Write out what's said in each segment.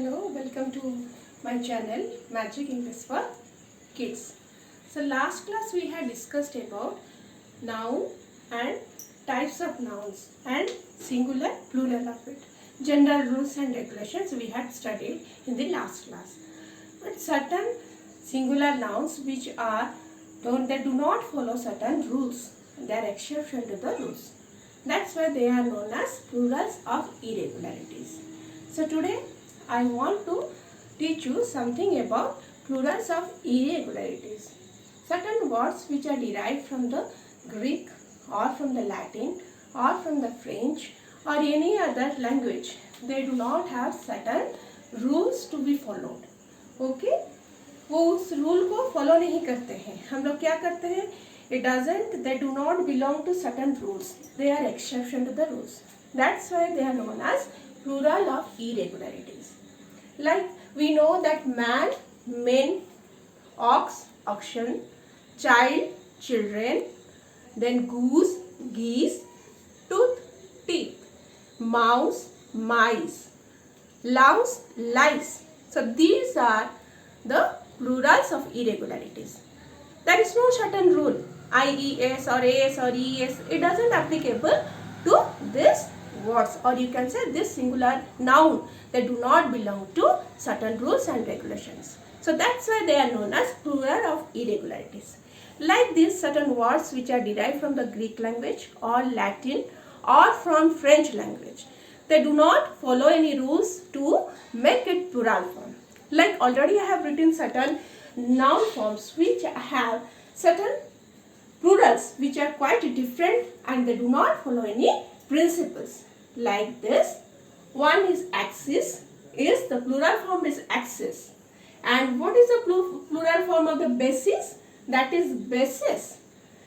Hello, welcome to my channel Magic English for Kids. So last class we had discussed about noun and types of nouns and singular plural of it. General rules and regulations we had studied in the last class. But certain singular nouns which are they do not follow certain rules. They are exception to the rules. That's why they are known as plurals of irregularities. So today I want to teach you something about plurals of irregularities. Certain words which are derived from the Greek or from the Latin or from the French or any other language, they do not have certain rules to be followed. Okay? वो उस rule को follow नहीं करते हैं. हम लोग क्या करते हैं? They do not belong to certain rules. They are exception to the rules. That's why they are known as plural of irregularities. Like we know that man, men, ox, oxen, child, children, then goose, geese, tooth, teeth, mouse, mice, louse, lice. So these are the plurals of irregularities. There is no certain rule. IES or AS or ES. It doesn't applicable to this words, or you can say this singular noun. They do not belong to certain rules and regulations. So that's why they are known as plural of irregularities. Like these certain words which are derived from the Greek language or Latin or from French language. They do not follow any rules to make it plural form. Like already I have written certain noun forms which have certain plurals which are quite different and they do not follow any principles. Like this, one is axis, is the plural form is axis. And what is the plural form of the basis? That is basis.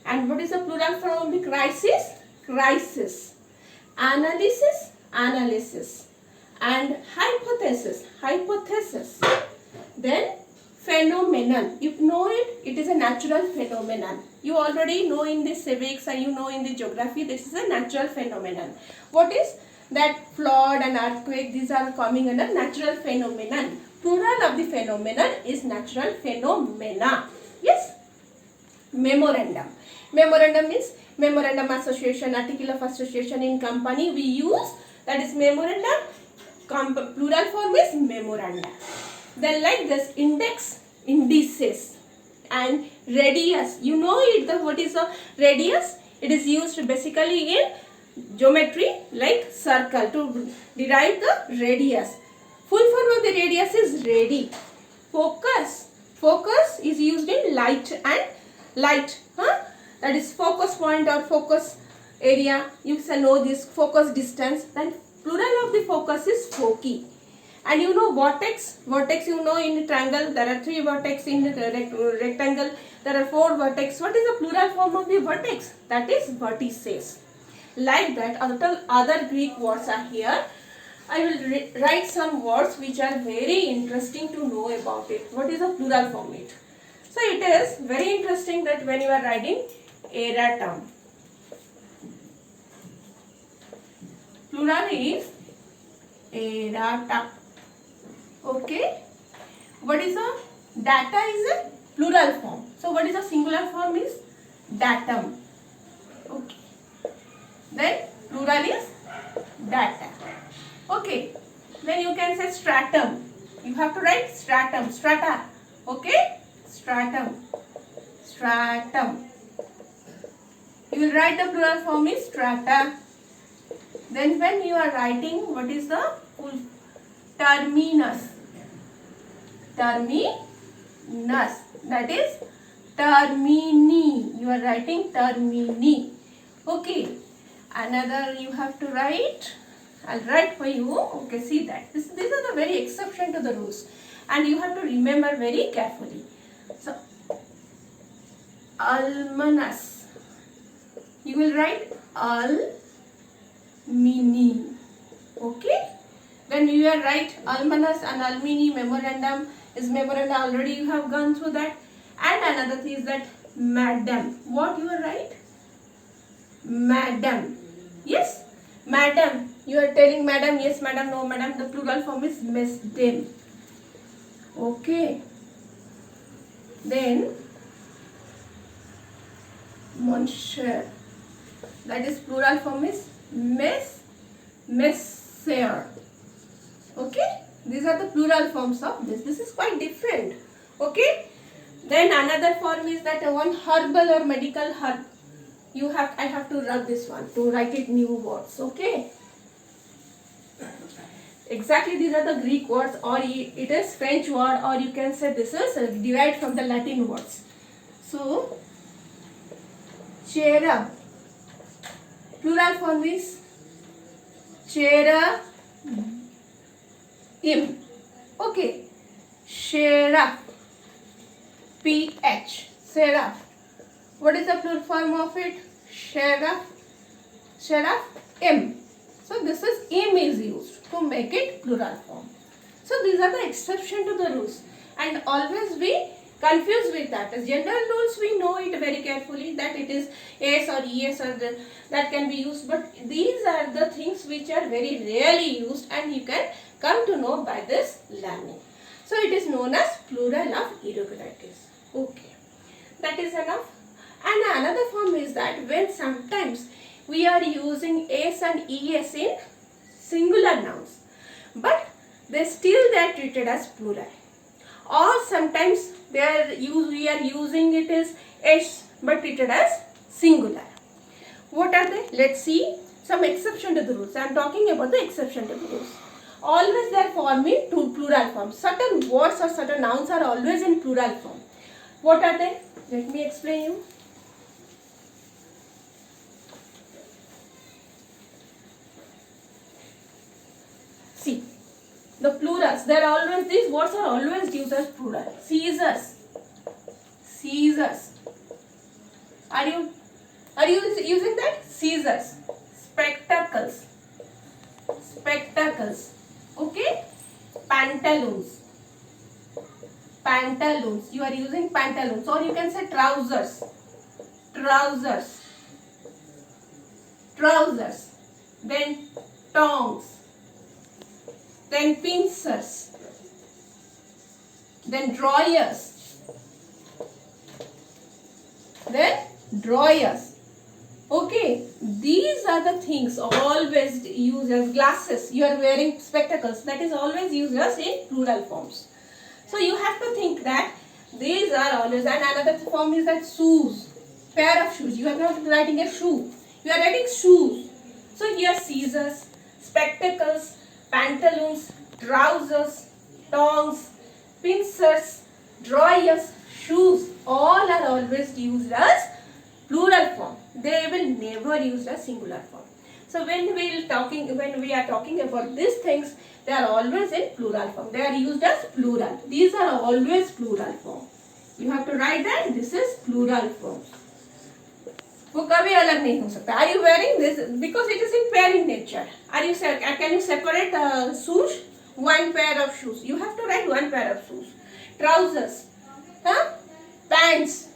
And what is the plural form of the crisis? Crisis. Analysis, analysis. And hypothesis, hypothesis. Then phenomenon. You know it, it is a natural phenomenon. You already know in the civics and you know in the geography, this is a natural phenomenon. What is that? Flood and earthquake, these are coming under natural phenomenon. Plural of the phenomenon is natural phenomena. Yes? Memorandum. Memorandum means memorandum association, article of association in company we use, that is memorandum. Plural form is memoranda. Then like this, index, indices, and radius. You know it, what is the radius? It is used basically in geometry like circle to derive the radius. Full form of the radius is radi. Focus. Focus is used in light and light. That is focus point or focus area. You can know this focus distance. Then plural of the focus is foci. And you know vertex. Vertex you know in triangle there are 3 vertex, in the rectangle there are 4 vertex. What is the plural form of the vertex? That is vertices. Like that other Greek words are here. I will write some words which are very interesting to know about it. What is the plural form it? So it is very interesting that when you are writing erratum. Plural is errata. Okay. What is a data is a plural form. So what is a singular form is datum. Okay. Then plural is data. Okay. Then you can say stratum. You have to write stratum. Strata. Okay. Stratum. Stratum. You will write the plural form is strata. Then when you are writing, what is the full? Terminus. Terminus. That is termini. You are writing termini. Okay. Another you have to write. I'll write for you. Okay, see that. These are the very exception to the rules. And you have to remember very carefully. So, almanus. You will write almini. Okay. Then you are right, almanus and almini. Memorandum is memoranda, already you have gone through that. And another thing is that madam. What you are right? Madam. Yes, madam. You are telling madam, yes madam, no madam. The plural form is mesdem. Okay. Then monsieur. That is plural form is messer. Okay. These are the plural forms of this. This is quite different. Okay. Then another form is that one herbal or medical herb. I have to rub this one to write it new words. Okay. Exactly, these are the Greek words, or it is French word, or you can say this is derived from the Latin words. So, cherub. Plural form is cherubim. Okay. Seraph. PH. Seraph. What is the plural form of it? Seraph. Seraphim. So this is im is used to make it plural form. So these are the exception to the rules, and always be confused with that. As general rules, we know it very carefully that it is es or es or that can be used, but these are the things which are very rarely used, and you can come to know by this learning. So it is known as plural of irregularities. Okay, that is enough. And another form is that when sometimes we are using s and es in singular nouns, but they are treated as plural. Or sometimes we are using it as s but treated as singular. What are they? Let's see some exception to the rules. I am talking about the exception to the rules. Always they are forming plural form. Certain words or certain nouns are always in plural form. What are they? Let me explain you. See, the plurals, these words are always used as plural. Scissors. Are you using that? Scissors. Spectacles. Okay. Pantaloons. You are using pantaloons, or you can say trousers. Then tongs. Then pincers, then drawers, Okay, these are the things always used as glasses. You are wearing spectacles. That is always used as in plural forms. So you have to think that these are always, and another form is that shoes, pair of shoes. You are not writing a shoe. You are writing shoes. So here scissors, spectacles, pantaloons, trousers, tongs, pincers, drawers, shoes, all are always used as plural form. They will never used as singular form. So when we are talking about these things, they are always in plural form. They are used as plural. These are always plural form. You have to write that this is plural form. वो कभी अलग नहीं हो सकता. Are you wearing this? Because it is in pair in nature. Can you separate shoes? One pair of shoes. You have to write one pair of shoes. Trousers, pants,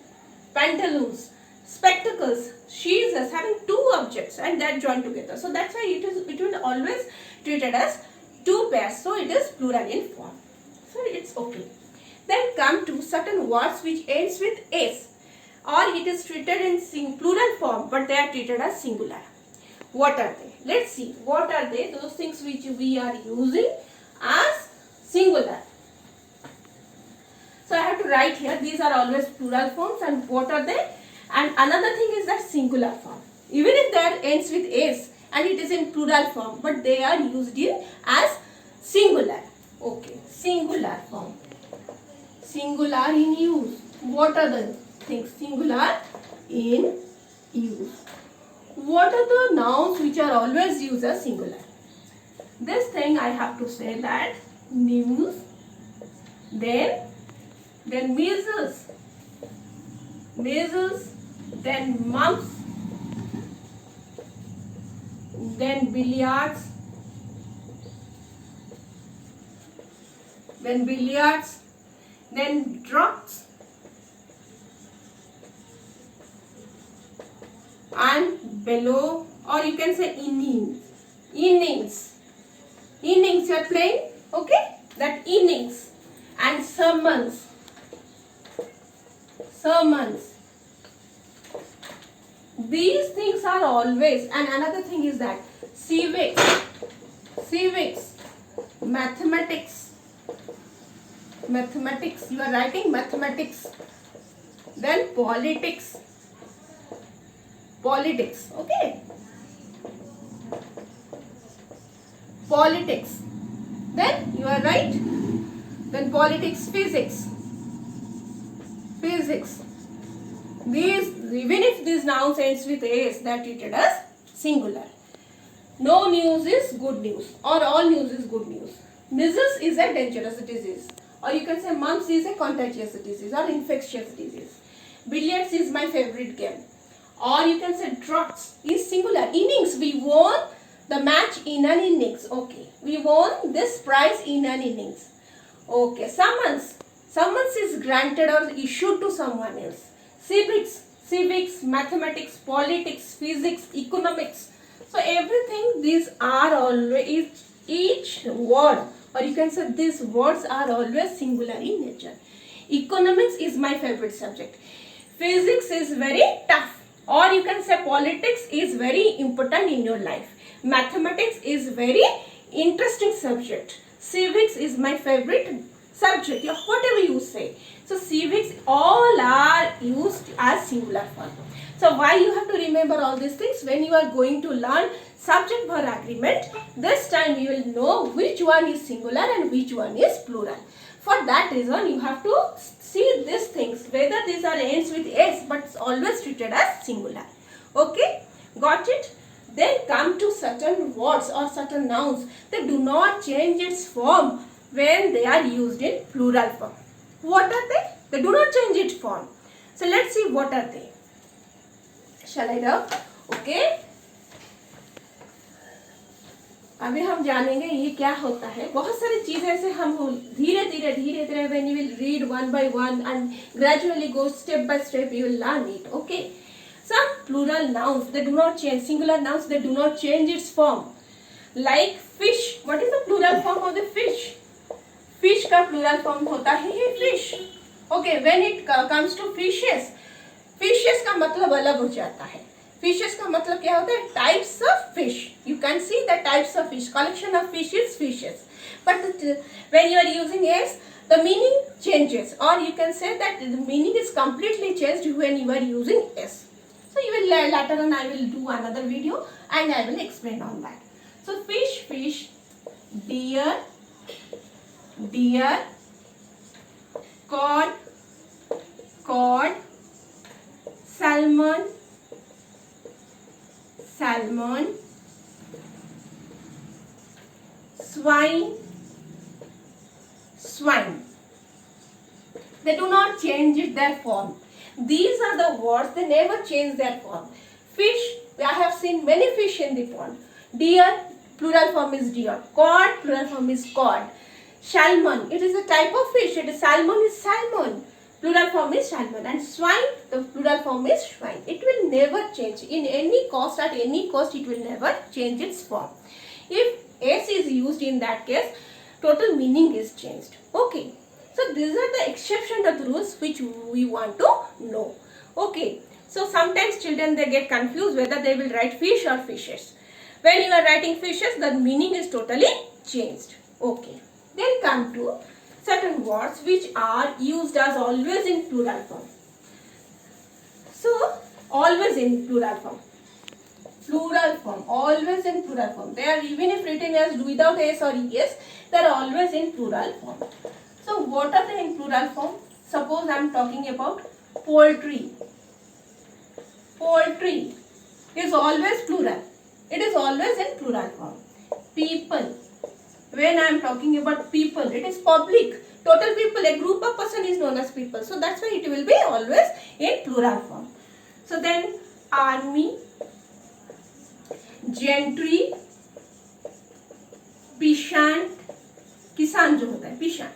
pantaloons, spectacles, scissors, having two objects and that joined together. So that's why it will always treated as two pairs. So it is plural in form. So it's okay. Then come to certain words which ends with s, or it is treated in plural form, but they are treated as singular. What are they? Let's see. What are they? Those things which we are using as singular. So I have to write here. These are always plural forms, and what are they? And another thing is that singular form. Even if that ends with s and it is in plural form, but they are used in as singular. Okay, singular form. Singular in use. What are the things? Singular in use. What are the nouns which are always used as singular? This thing I have to say that news, then measles, then mumps, then billiards, then drugs, and below, or you can say innings. innings. Innings you are playing, okay? That innings. And sermons. Sermons. These things are always, and another thing is that civics, mathematics, you are writing mathematics, then politics, okay, politics, then you are right, then politics, physics, these, even if these nouns ends with s, they are treated as singular. No news is good news, or all news is good news. Measles is a dangerous disease, or you can say mumps is a contagious disease or infectious disease. Billiards is my favorite game, or you can say drugs is singular. Innings, we won the match in an innings, okay, we won this prize in an innings, okay. Summons is granted or issued to someone else. Civics, mathematics, politics, physics, economics. So everything, these are always, each word, or you can say these words are always singular in nature. Economics is my favorite subject. Physics is very tough, or you can say politics is very important in your life. Mathematics is very interesting subject. Civics is my favorite subject, whatever you say. So civics all are used as singular form. So why you have to remember all these things? When you are going to learn subject verb agreement, this time you will know which one is singular and which one is plural. For that reason you have to see these things, whether these are ends with s but it's always treated as singular. Okay, got it? Then come to certain words or certain nouns. They do not change its form when they are used in plural form. What are they? They do not change its form. So let's see what are they. Shall I rub? Okay. अभी हम जानेंगे ये क्या होता है. बहुत सारी चीजें ऐसे हम धीरे धीरे when you will read one by one and gradually go step by step, you will learn it. Okay. Some plural nouns, they do not change. Singular nouns, they do not change its form. Like fish. What is the plural form of the fish? Fish का plural form होता है fish. Okay, when it comes to fishes का मतलब अलग हो जाता है. Fishes का मतलब क्या होता है? Types of fish. You can see the types of fish. Collection of fish is fishes. But when you are using s, the meaning changes, or you can say that the meaning is completely changed when you are using s. So you will later on, I will do another video and I will explain on that. So fish, deer, cod, salmon, swine. They do not change their form. These are the words, they never change their form. Fish, I have seen many fish in the pond. Deer, plural form is deer. Cod, plural form is cod. Salmon, it is a type of fish. It is salmon. Plural form is salmon. And swine, the plural form is swine. It will never change. In any cost, at any cost, it will never change its form. If s is used in that case, total meaning is changed. Okay. So these are the exception to the rules which we want to know. Okay. So sometimes children, they get confused whether they will write fish or fishes. When you are writing fishes, the meaning is totally changed. Okay. Then come to certain words which are used as always in plural form. So always in plural form. Always in plural form. They are, even if written as without s or es, they are always in plural form. So what are they in plural form? Suppose I am talking about poultry. Poultry is always plural. It is always in plural form. People. When I am talking about people, it is public. Total people, a group of person is known as people. So that's why it will be always in plural form. So then army, gentry, peasant, किसान जो होता है peasant.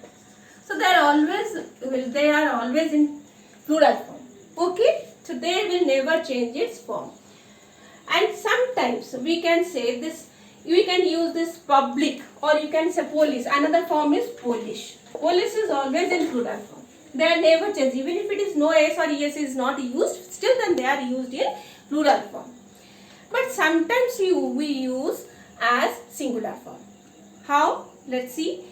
So they are always in plural form. Okay, so they will never change its form. And sometimes we can say this we can use this public, or you can say police. Another form is Polish. Police is always in plural form. They are never changed. Even if it is no s or es is not used, still then they are used in plural form. But sometimes we use as singular form. How? Let's see.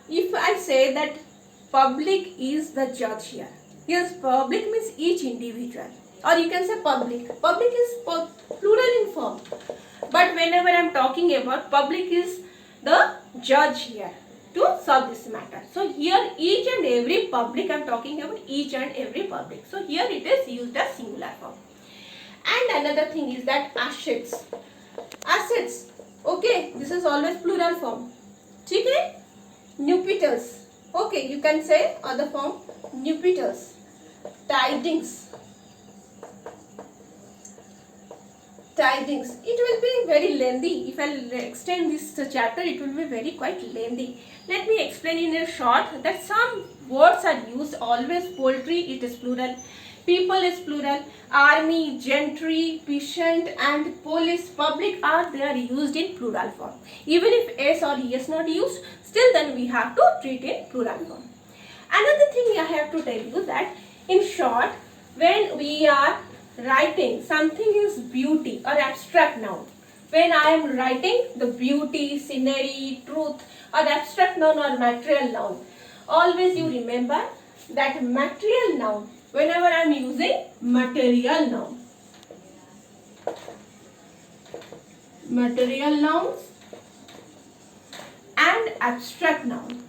If I say that public is the judge here. Yes, public means each individual. Or you can say public. Public is plural in form. But whenever I am talking about, public is the judge here to solve this matter. So here each and every public, I am talking about each and every public. So here it is used as singular form. And another thing is that assets. Assets. Okay, this is always plural form. Okay? Nupitals. Okay, you can say other form, nupitals. Tidings. Tidings. It will be very lengthy. If I extend this chapter, it will be very quite lengthy. Let me explain in a short that some words are used always. Poultry, it is plural. People is plural. Army, gentry, peasant and police, public are they are used in plural form. Even if s or es not used, still then we have to treat in plural form. Another thing I have to tell you that in short, when we are writing something is beauty or abstract noun. When I am writing the beauty, scenery, truth or abstract noun or material noun, always you remember that material noun. Whenever I am using material noun, material nouns and abstract noun.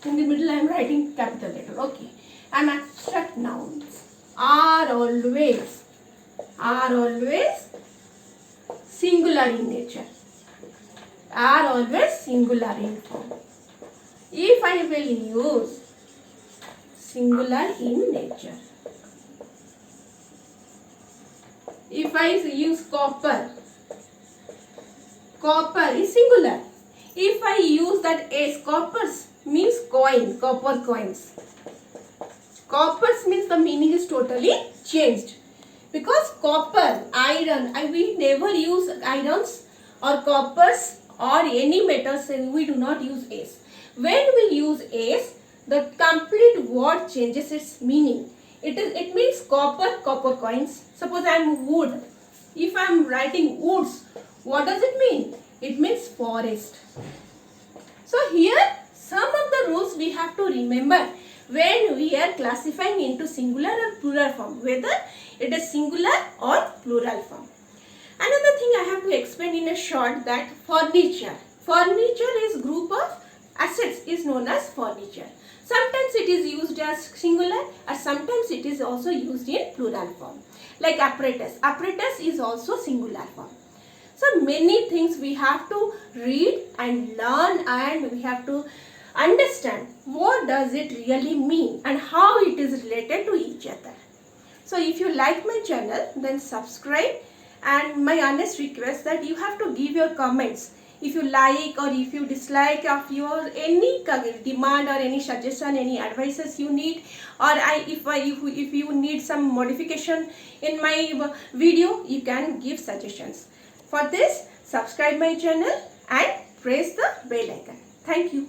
In the middle I am writing capital letter. Okay. And abstract nouns are always singular in nature. Are always singular in form. If I will use singular in nature. If I use copper, copper is singular. If I use that s, coppers means coin, copper coins. Coppers means the meaning is totally changed. Because copper, iron, we never use irons or coppers or any metals, we do not use s. When we use s, the complete word changes its meaning. It means copper, copper coins. Suppose I am wood. If I am writing woods, what does it mean? It means forest. So here some of the rules we have to remember when we are classifying into singular or plural form, whether it is singular or plural form. Another thing I have to explain in a short that furniture. Furniture is group of assets is known as furniture. Sometimes it is used as singular or sometimes it is also used in plural form. Like apparatus. Apparatus is also singular form. So many things we have to read and learn, and we have to understand what does it really mean and how it is related to each other. So if you like my channel, then subscribe, and my honest request that you have to give your comments. If you like or if you dislike of your any demand or any suggestion, any advices you need, or if you need some modification in my video, you can give suggestions. For this, subscribe my channel and press the bell icon. Thank you.